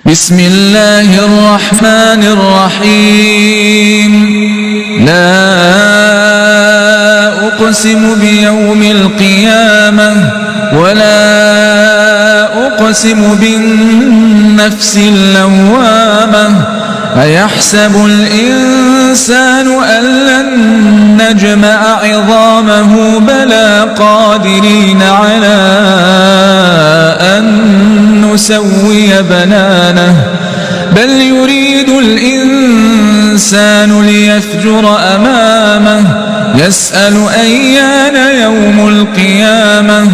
بسم الله الرحمن الرحيم. لا أقسم بيوم القيامة ولا أقسم بالنفس اللوامة. أيحسب الإنسان أن لن نجمع عظامه بلى قادرين على أن نسوي بنانه. بل يريد الإنسان ليفجر أمامه يسأل أيان يوم القيامة.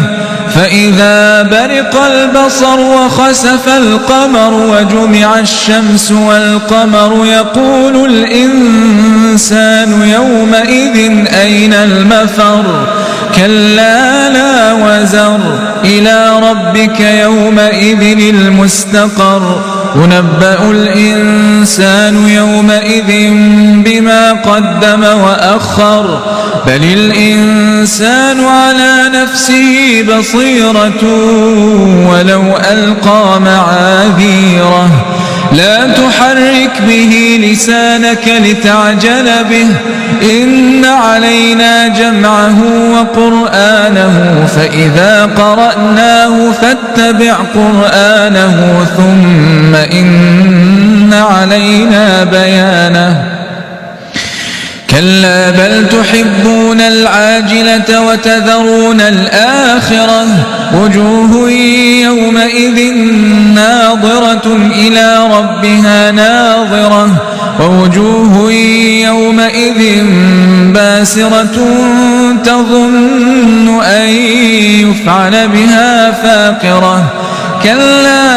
فإذا برق البصر وخسف القمر وجمع الشمس والقمر يقول الإنسان يومئذ أين المفر. كلا لا وزر إلى ربك يومئذ المستقر. ينبأ الإنسان يومئذ بما قدم وأخر. بل الإنسان على نفسه بصيرة ولو ألقى معاذيره. لا تحرك به لسانك لتعجل به. إن علينا جمعه وقرآنه فإذا قرأناه فاتبع قرآنه ثم إن علينا بيانه. كلا بل تحبون العاجلة وتذرون الآخرة. وجوه يومئذ ناظرة إلى ربها ناظرة ووجوه يومئذ باسرة تظن أن يفعل بها فاقرة. كلا